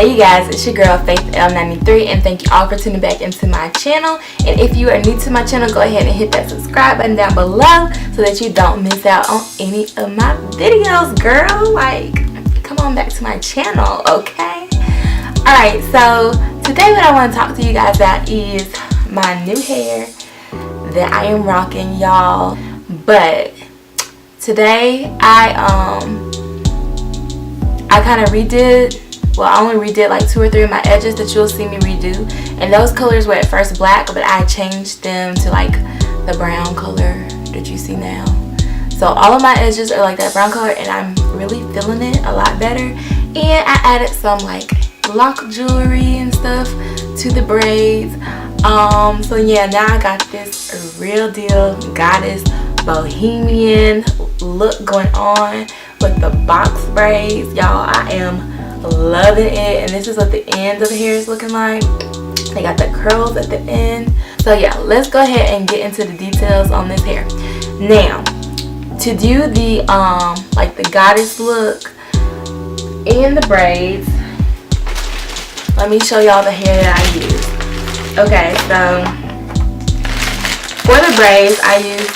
Hey you guys, it's your girl Faith L93 and thank you all for tuning back into my channel. And if you are new to my channel, go ahead and hit that subscribe button down below so that you don't miss out on any of my videos, girl. Like, come on back to my channel, okay? Alright, so today what I want to talk to you guys about is my new hair that I am rocking, y'all. But today I kind of redid. Well, I only redid like 2 or 3 of my edges that you'll see me redo. And those colors were at first black, but I changed them to like the brown color that you see now. So all of my edges are like that brown color and I'm really feeling it a lot better. And I added some like lock jewelry and stuff to the braids. So yeah, now I got this real deal goddess bohemian look going on with the box braids. Y'all, I am loving it, and this is what the end of the hair is looking like. They got the curls at the end. So yeah, let's go ahead and get into the details on this hair. Now, to do the like the goddess look in the braids, let me show y'all the hair that I use. Okay, so for the braids I use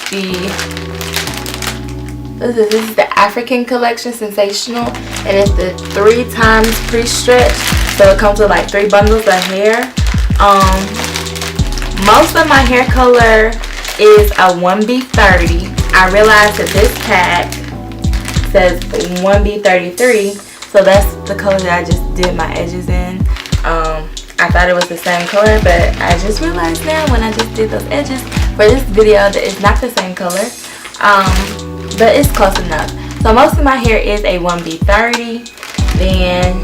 this is the African collection Sensational, and it's the 3 times pre-stretch, so it comes with like 3 bundles of hair. Most of my hair color is a 1B30. I realized that this pack says 1B33, so that's the color that I just did my edges in. I thought it was the same color, but I just realized now when I just did those edges for this video that it's not the same color. But it's close enough. So most of my hair is a 1B30. Then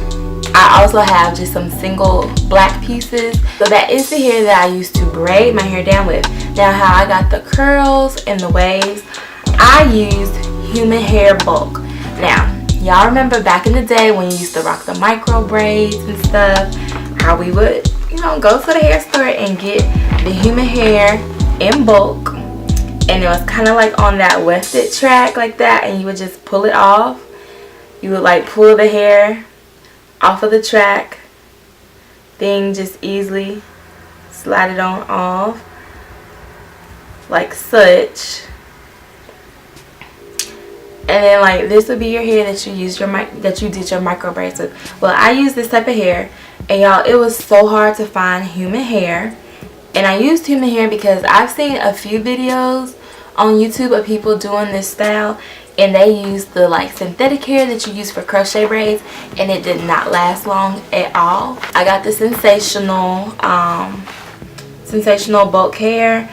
I also have just some single black pieces. So that is the hair that I used to braid my hair down with. Now how I got the curls and the waves, I used human hair bulk. Now, y'all remember back in the day when you used to rock the micro braids and stuff, how we would, you know, go to the hair store and get the human hair in bulk. And it was kind of like on that wefted track like that, and you would just pull it off. You would like pull the hair off of the track, then just easily slide it on off like such. And then like this would be your hair that you use that you did your micro braids with. Well, I use this type of hair, and y'all, it was so hard to find human hair. And I used human hair because I've seen a few videos on YouTube of people doing this style, and they use the like synthetic hair that you use for crochet braids, and it did not last long at all. I got the sensational bulk hair.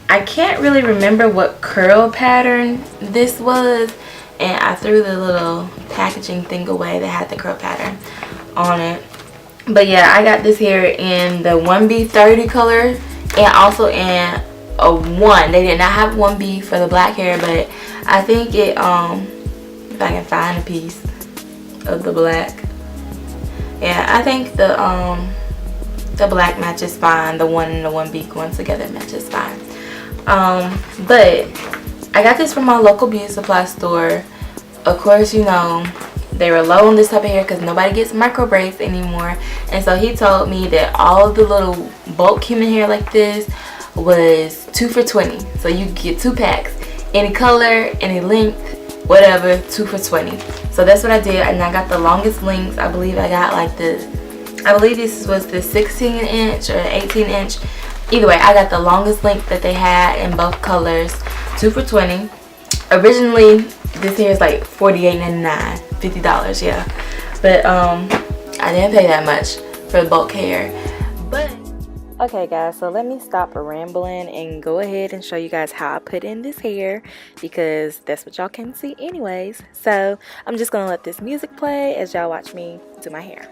I can't really remember what curl pattern this was, and I threw the little packaging thing away that had the curl pattern on it. But yeah, I got this hair in the 1B30 color and also in a 1. They did not have 1B for the black hair, but I think it, if I can find a piece of the black. Yeah, I think the black matches fine. The 1 and the 1B going together matches fine. But I got this from my local beauty supply store. Of course, you know, they were low on this type of hair because nobody gets micro braids anymore. And so he told me that all of the little bulk human hair like this was 2 for $20. So you get 2 packs, any color, any length, whatever, 2 for $20. So that's what I did, and I got the longest lengths. I believe I got like I believe this was the 16-inch or 18-inch. Either way, I got the longest length that they had in both colors, 2 for $20. Originally, this hair is like $48.99, $50, yeah. But I didn't pay that much for the bulk hair. But okay guys, so let me stop rambling and go ahead and show you guys how I put in this hair, because that's what y'all can see anyways. So I'm just gonna let this music play as y'all watch me do my hair.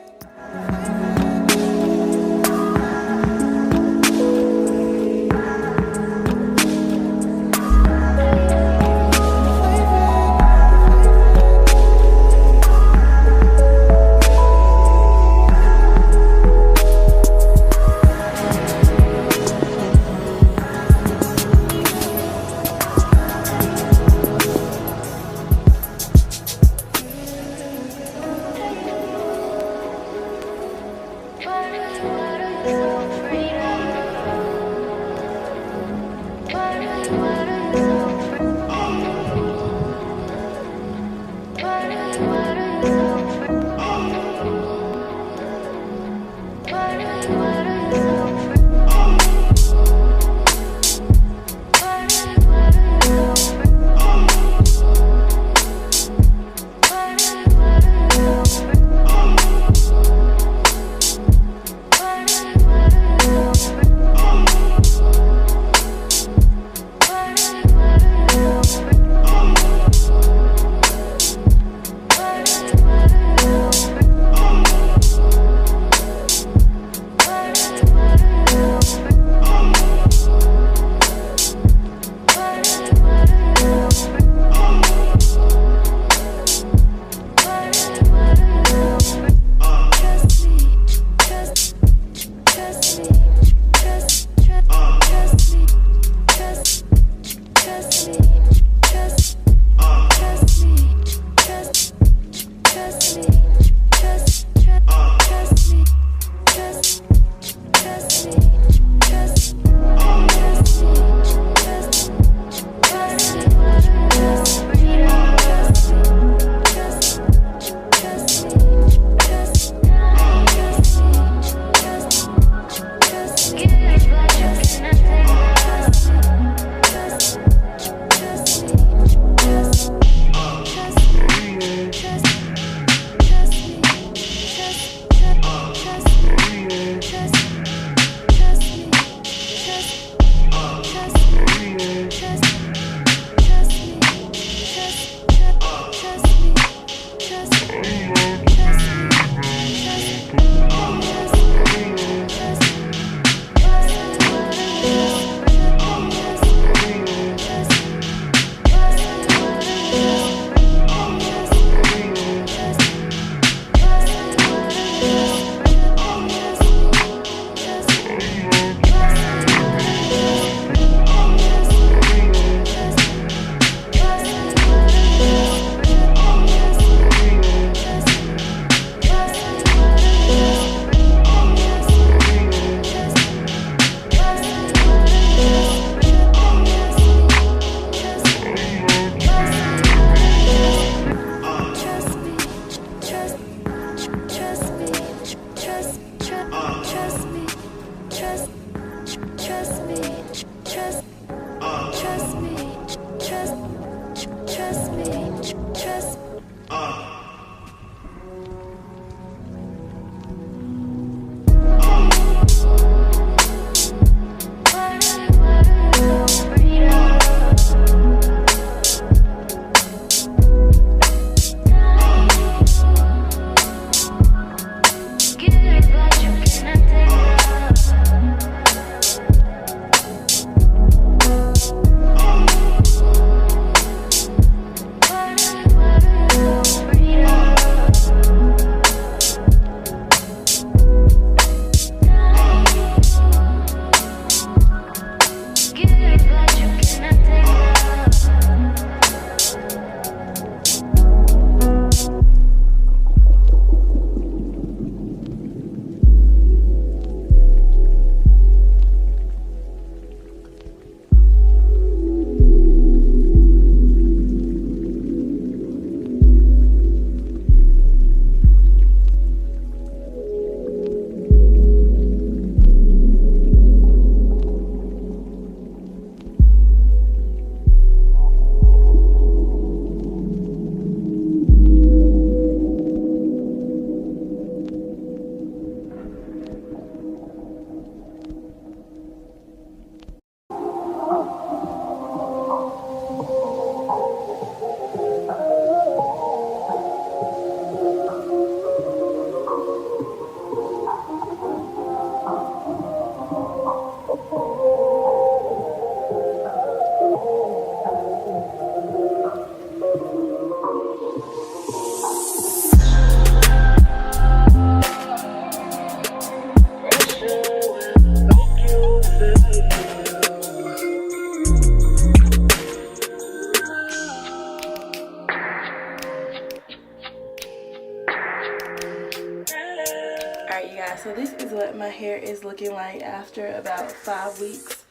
Alright, you guys, so this is what my hair is looking like after about 5 weeks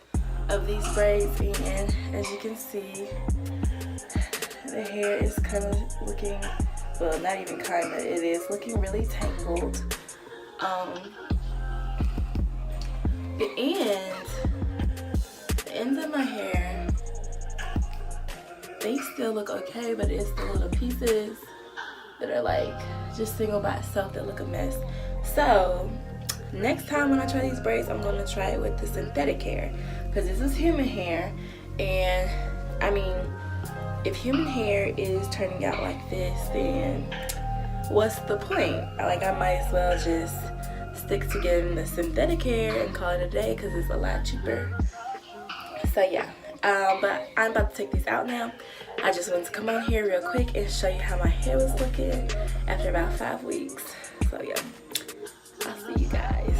of these braids, and as you can see, the hair is kind of looking, well, not even kind of, it is looking really tangled. The ends of my hair, they still look okay, but it's the little pieces that are like just single by itself that look a mess. So next time when I try these braids, I'm going to try it with the synthetic hair, because this is human hair, and I mean, if human hair is turning out like this, then what's the point? Like, I might as well just stick to getting the synthetic hair and call it a day, because it's a lot cheaper. So yeah, but I'm about to take these out now. I just wanted to come on here real quick and show you how my hair was looking after about 5 weeks. So yeah, I'll see you guys.